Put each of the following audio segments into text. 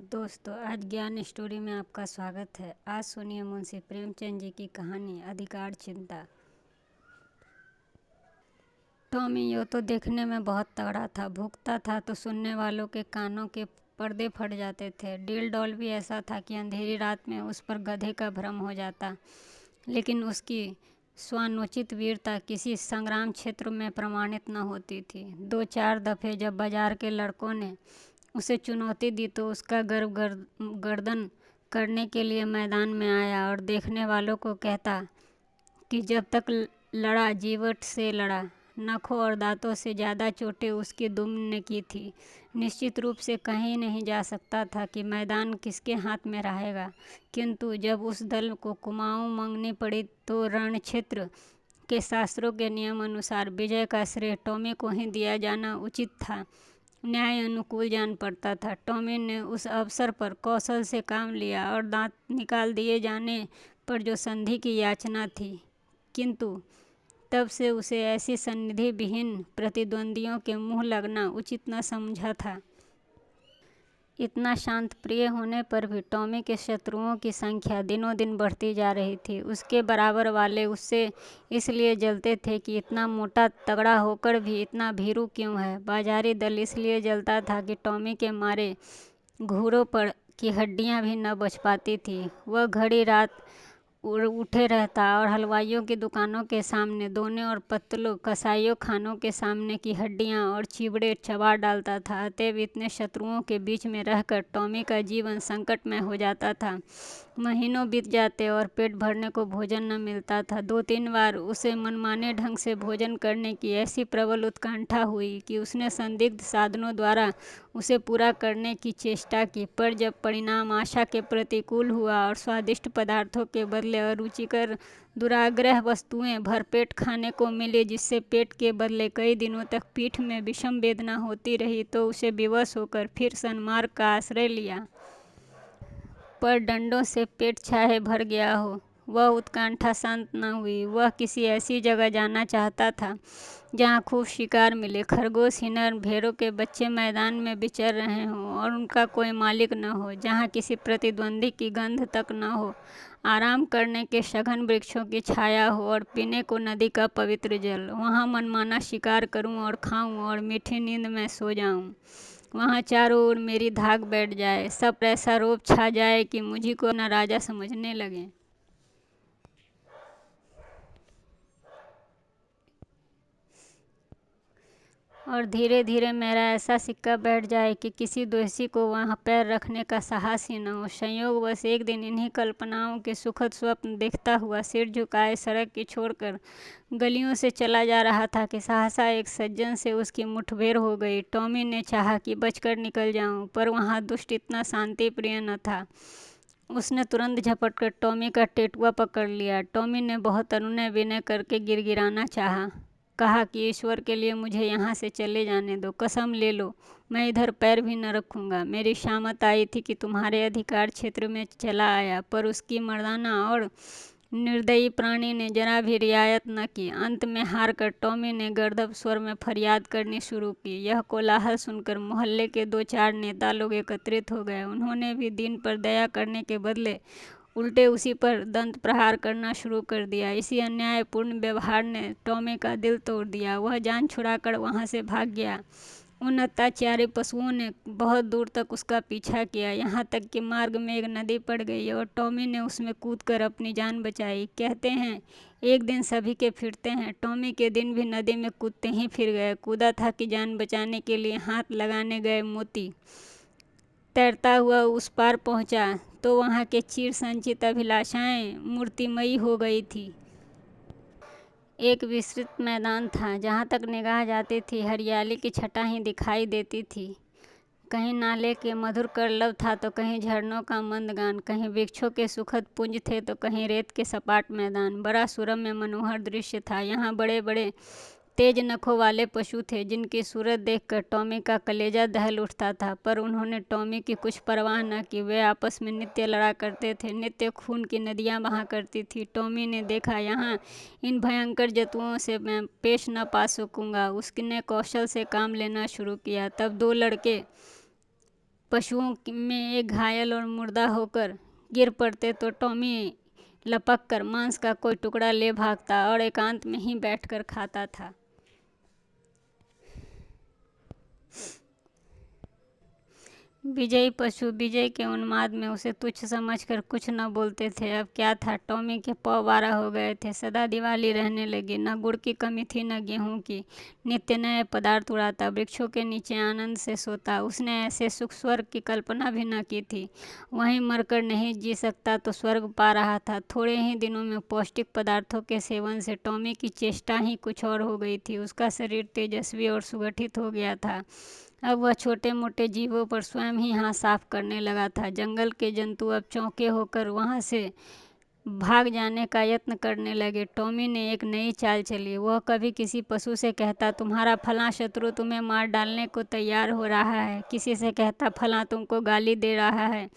दोस्तों, आज ज्ञान स्टोरी में आपका स्वागत है। आज सुनिए मुंशी प्रेमचंद जी की कहानी अधिकार चिंता। टॉमी यो तो देखने में बहुत तगड़ा था, भूखता था तो सुनने वालों के कानों के पर्दे फट जाते थे। डील डॉल भी ऐसा था कि अंधेरी रात में उस पर गधे का भ्रम हो जाता, लेकिन उसकी स्वानुचित वीरता किसी संग्राम क्षेत्र में प्रमाणित न होती थी। 2-4 दफ़े जब बाजार के लड़कों ने उसे चुनौती दी तो उसका गर्व गर्दन करने के लिए मैदान में आया और देखने वालों को कहता कि जब तक लड़ा जीवट से लड़ा। नखों और दांतों से ज़्यादा चोटें उसकी दुम ने की थी। निश्चित रूप से कहीं नहीं जा सकता था कि मैदान किसके हाथ में रहेगा, किंतु जब उस दल को कुमाऊं मांगनी पड़ी तो रणक्षेत्र के शास्त्रों के नियम अनुसार विजय का श्रेय टॉमी को ही दिया जाना उचित था, न्याय अनुकूल जान पड़ता था। टॉमी ने उस अवसर पर कौशल से काम लिया और दांत निकाल दिए जाने पर जो संधि की याचना थी, किंतु तब से उसे ऐसी सन्निधि विहीन प्रतिद्वंदियों के मुंह लगना उचित न समझा था। इतना शांत प्रिय होने पर भी टॉमी के शत्रुओं की संख्या दिनों दिन बढ़ती जा रही थी। उसके बराबर वाले उससे इसलिए जलते थे कि इतना मोटा तगड़ा होकर भी इतना भीरू क्यों है। बाजारी दल इसलिए जलता था कि टॉमी के मारे घुरों पर की हड्डियां भी न बच पाती थी। वह घड़ी रात उठे रहता और हलवाइयों की दुकानों के सामने, दोने और पत्तलों कसाईयों खानों के सामने की हड्डियां और चिबड़े चबा डालता था। अतएव इतने शत्रुओं के बीच में रहकर टॉमी का जीवन संकट में हो जाता था। महीनों बीत जाते और पेट भरने को भोजन न मिलता था। 2-3 बार उसे मनमाने ढंग से भोजन करने की ऐसी प्रबल उत्कंठा हुई कि उसने संदिग्ध साधनों द्वारा उसे पूरा करने की चेष्टा की, पर जब परिणाम आशा के प्रतिकूल हुआ और स्वादिष्ट पदार्थों के बदले अरुचिकर दुराग्रह वस्तुएं भरपेट खाने को मिली, जिससे पेट के बदले कई दिनों तक पीठ में विषम वेदना होती रही, तो उसे विवश होकर फिर सन्मार्ग का आश्रय लिया। पर डंडों से पेट चाहे भर गया हो, वह उत्कंठा शांत न हुई। वह किसी ऐसी जगह जाना चाहता था जहाँ खूब शिकार मिले, खरगोश, हिरण, भेड़ों के बच्चे मैदान में विचर रहे हों और उनका कोई मालिक न हो, जहाँ किसी प्रतिद्वंदी की गंध तक न हो, आराम करने के सघन वृक्षों की छाया हो और पीने को नदी का पवित्र जल। वहाँ मनमाना शिकार करूं और खाऊं और मीठी नींद में सो जाऊं। वहाँ चारों ओर मेरी धाक बैठ जाए, सब ऐसा रोब छा जाए कि मुझी को न राजा समझने लगे। और धीरे धीरे मेरा ऐसा सिक्का बैठ जाए कि किसी दोषी को वहाँ पैर रखने का साहस ही न हो। संयोगवश एक दिन इन्हीं कल्पनाओं के सुखद स्वप्न देखता हुआ सिर झुकाए सड़क की छोड़कर गलियों से चला जा रहा था कि सहसा एक सज्जन से उसकी मुठभेड़ हो गई। टॉमी ने चाहा कि बचकर निकल जाऊं, पर वहाँ दुष्ट इतना शांति प्रिय न था। उसने तुरंत झपटकर टॉमी का टेटुआ पकड़ लिया। टॉमी ने बहुत अनुनय विनय करके गिड़गिड़ाना चाहा, कहा कि ईश्वर के लिए मुझे यहाँ से चले जाने दो, कसम ले लो मैं इधर पैर भी न रखूँगा। मेरी शामत आई थी कि तुम्हारे अधिकार क्षेत्र में चला आया, पर उसकी मर्दाना और निर्दयी प्राणी ने जरा भी रियायत न की। अंत में हार कर टॉमी ने गर्दभ स्वर में फरियाद करनी शुरू की। यह कोलाहल सुनकर मोहल्ले के 2-4 नेता लोग एकत्रित हो गए। उन्होंने भी दीन पर दया करने के बदले उल्टे उसी पर दंत प्रहार करना शुरू कर दिया। इसी अन्यायपूर्ण व्यवहार ने टॉमी का दिल तोड़ दिया। वह जान छुड़ाकर वहाँ से भाग गया। उन अत्याचारी पशुओं ने बहुत दूर तक उसका पीछा किया, यहाँ तक कि मार्ग में एक नदी पड़ गई और टॉमी ने उसमें कूदकर अपनी जान बचाई। कहते हैं एक दिन सभी के फिरते हैं। टॉमी के दिन भी नदी में कूदते ही फिर गए। कूदा था कि जान बचाने के लिए हाथ लगाने गए मोती तैरता हुआ उस पार पहुंचा तो वहाँ के चिर संचित अभिलाषाएं मूर्तिमयी हो गई थी। एक विस्तृत मैदान था, जहाँ तक निगाह जाती थी हरियाली की छटा ही दिखाई देती थी। कहीं नाले के मधुर करलव था तो कहीं झरनों का मंद गान, कहीं वृक्षों के सुखद पुंज थे तो कहीं रेत के सपाट मैदान। बड़ा सुरम्य मनोहर दृश्य था। यहाँ बड़े बड़े तेज नखों वाले पशु थे, जिनकी सूरत देखकर टॉमी का कलेजा दहल उठता था, पर उन्होंने टॉमी की कुछ परवाह न की। वे आपस में नित्य लड़ा करते थे, नित्य खून की नदियाँ बहा करती थी। टॉमी ने देखा यहाँ इन भयंकर जंतुओं से मैं पेश न पा सकूंगा। उसने कौशल से काम लेना शुरू किया। तब 2 लड़के में एक घायल और मुर्दा होकर गिर पड़ते तो टॉमी लपक कर मांस का कोई टुकड़ा ले भागता और एकांत में ही बैठकर खाता था। विजयी पशु विजय के उन्माद में उसे तुच्छ समझकर कुछ न बोलते थे। अब क्या था, टॉमी के पौ 12 हो गए थे। सदा दिवाली रहने लगी। न गुड़ की कमी थी न गेहूं की। नित्य नए पदार्थ उड़ाता, वृक्षों के नीचे आनंद से सोता। उसने ऐसे सुख स्वर्ग की कल्पना भी न की थी। वहीं मरकर नहीं जी सकता तो स्वर्ग पा रहा था। थोड़े ही दिनों में पौष्टिक पदार्थों के सेवन से टॉमी की चेष्टा ही कुछ और हो गई थी। उसका शरीर तेजस्वी और सुगठित हो गया था। अब वह छोटे मोटे जीवों पर स्वयं ही हाथ साफ करने लगा था। जंगल के जंतु अब चौंके होकर वहां से भाग जाने का यत्न करने लगे। टॉमी ने एक नई चाल चली। वह कभी किसी पशु से कहता, तुम्हारा फलां शत्रु तुम्हें मार डालने को तैयार हो रहा है। किसी से कहता, फलां तुमको गाली दे रहा है।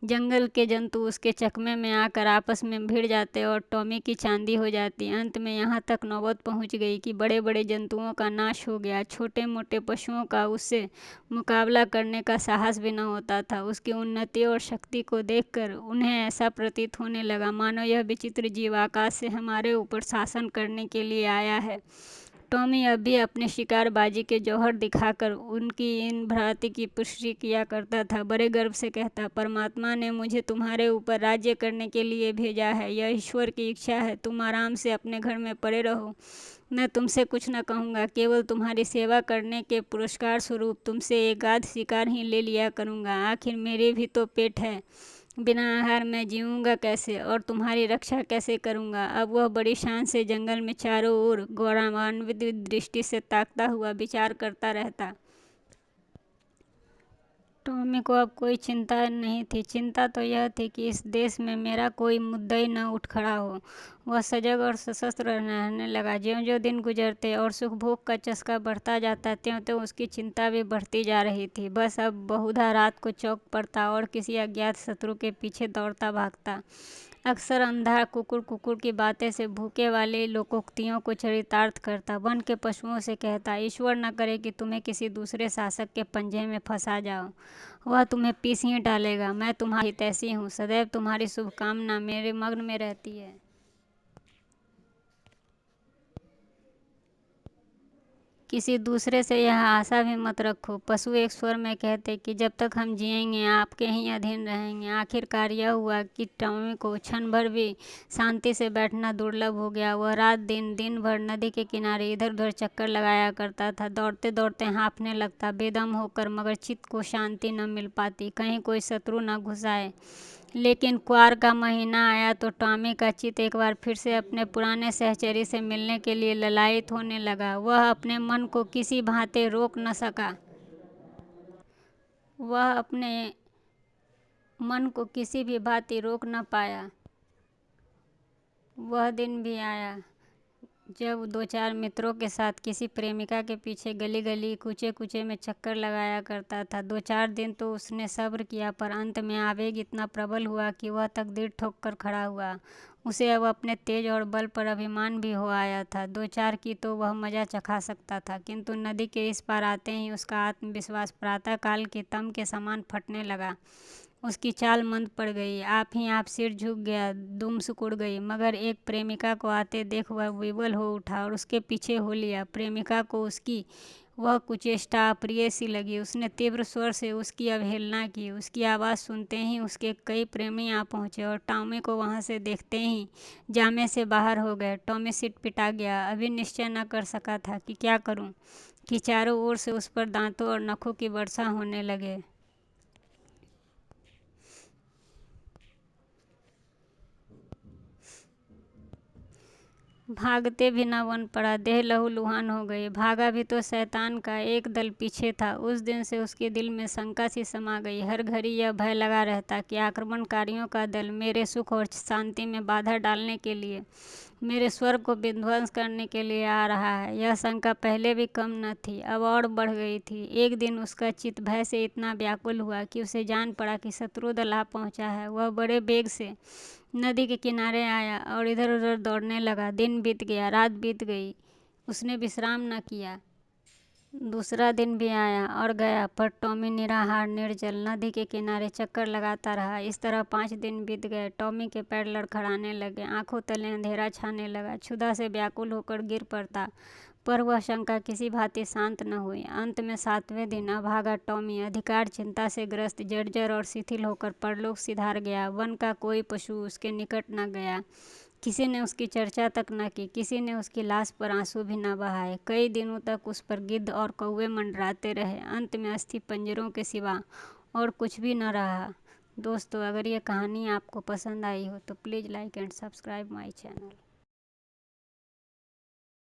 जंगल के जंतु उसके चकमे में आकर आपस में भिड़ जाते और टॉमी की चांदी हो जाती। अंत में यहाँ तक नौबत पहुँच गई कि बड़े बड़े जंतुओं का नाश हो गया। छोटे मोटे पशुओं का उससे मुकाबला करने का साहस भी न होता था। उसकी उन्नति और शक्ति को देखकर उन्हें ऐसा प्रतीत होने लगा मानो यह विचित्र जीव आकाश से हमारे ऊपर शासन करने के लिए आया है। टॉमी अब भी अपने शिकारबाजी के जौहर दिखाकर उनकी इन भ्रांति की पुष्टि किया करता था। बड़े गर्व से कहता, परमात्मा ने मुझे तुम्हारे ऊपर राज्य करने के लिए भेजा है। यह ईश्वर की इच्छा है। तुम आराम से अपने घर में पड़े रहो। मैं तुमसे कुछ न कहूँगा। केवल तुम्हारी सेवा करने के पुरस्कार स्वरूप तुमसे एक आध शिकार ही ले लिया करूँगा। आखिर मेरे भी तो पेट है। बिना आहार मैं जीऊँगा कैसे और तुम्हारी रक्षा कैसे करूँगा। अब वह बड़ी शान से जंगल में चारों ओर गौरवान्वित दृष्टि से ताकता हुआ विचार करता रहता। टॉमी को अब कोई चिंता नहीं थी। चिंता तो यह थी कि इस देश में मेरा कोई मुद्दई न उठ खड़ा हो। वह सजग और सशस्त्र रहने लगा। ज्यों-ज्यों दिन गुजरते और सुख भोग का चस्का बढ़ता जाता, त्यों-त्यों उसकी चिंता भी बढ़ती जा रही थी। बस अब बहुधा रात को चौक पड़ता और किसी अज्ञात शत्रु के पीछे दौड़ता भागता। अक्सर अंधा कुकुर कुकुर की बातें से भूखे वाली लोकोक्तियों को चरितार्थ करता। वन के पशुओं से कहता, ईश्वर न करे कि तुम्हें किसी दूसरे शासक के पंजे में फंसा जाओ। वह तुम्हें पीस ही डालेगा। मैं तुम्हारी हितैषी हूँ। सदैव तुम्हारी शुभकामना मेरे मग्न में रहती है। किसी दूसरे से यह आशा भी मत रखो। पशु एक स्वर में कहते कि जब तक हम जिएंगे आपके ही अधीन रहेंगे। आखिरकार यह हुआ कि टॉमी को क्षण भर भी शांति से बैठना दुर्लभ हो गया। वह रात दिन दिन भर नदी के किनारे इधर उधर चक्कर लगाया करता था। दौड़ते दौड़ते हाँफने लगता बेदम होकर, मगर चित्त को शांति न मिल पाती, कहीं कोई शत्रु न घुस आए। लेकिन क्वार का महीना आया तो टॉमी का चित्त एक बार फिर से अपने पुराने सहचरी से मिलने के लिए ललायित होने लगा। वह अपने मन को किसी भांति रोक न सका। वह अपने मन को किसी भी भांति रोक न पाया। वह दिन भी आया जब दो चार मित्रों के साथ किसी प्रेमिका के पीछे गली गली कूचे कूचे में चक्कर लगाया करता था। 2-4 दिन तो उसने सब्र किया, पर अंत में आवेग इतना प्रबल हुआ कि वह तकदीर ठोक कर खड़ा हुआ। उसे अब अपने तेज और बल पर अभिमान भी हो आया था। 2-4 की तो वह मजा चखा सकता था, किंतु नदी के इस पार आते ही उसका आत्मविश्वास प्रातःकाल के तम के समान फटने लगा। उसकी चाल मंद पड़ गई। आप ही आप सिर झुक गया, दुम सिकुड़ गई। मगर एक प्रेमिका को आते देख वह विवल हो उठा और उसके पीछे हो लिया। प्रेमिका को उसकी वह कुचेष्टा अप्रिय सी लगी। उसने तीव्र स्वर से उसकी अवहेलना की। उसकी आवाज़ सुनते ही उसके कई प्रेमी आ पहुँचे और टॉमी को वहाँ से देखते ही जामे से बाहर हो गए। टॉमी सिटपिटा गया। अभी निश्चय न कर सका था कि क्या करूँ, कि चारों ओर से उस पर दांतों और नखों की वर्षा होने लगे। भागते भी न बन पड़ा। देह लहूलुहान हो गई। भागा भी तो शैतान का एक दल पीछे था। उस दिन से उसके दिल में शंका सी समा गई। हर घड़ी यह भय लगा रहता कि आक्रमणकारियों का दल मेरे सुख और शांति में बाधा डालने के लिए, मेरे स्वर्ग को विध्वंस करने के लिए आ रहा है। यह शंका पहले भी कम न थी, अब और बढ़ गई थी। एक दिन उसका चित्त भय से इतना व्याकुल हुआ कि उसे जान पड़ा कि शत्रु दल आ पहुंचा है। वह बड़े बेग से नदी के किनारे आया और इधर उधर दौड़ने लगा। दिन बीत गया, रात बीत गई, उसने विश्राम न किया। दूसरा दिन भी आया और गया, पर टॉमी निराहार निर्जल नदी के किनारे चक्कर लगाता रहा। इस तरह 5 दिन बीत गए। टॉमी के पैर लड़खड़ाने लगे, आंखों तले अंधेरा छाने लगा, क्षुधा से व्याकुल होकर गिर पड़ता, पर वह शंका किसी भांति शांत न हुई। अंत में 7वें दिन अभागा टॉमी अधिकार चिंता से ग्रस्त, जर्जर और शिथिल होकर परलोक सिधार गया। वन का कोई पशु उसके निकट न गया, किसी ने उसकी चर्चा तक न की, किसी ने उसकी लाश पर आंसू भी न बहाए। कई दिनों तक उस पर गिद्ध और कौवे मंडराते रहे। अंत में अस्थि पंजरों के सिवा और कुछ भी न रहा। दोस्तों, अगर ये कहानी आपको पसंद आई हो तो please like and subscribe my channel.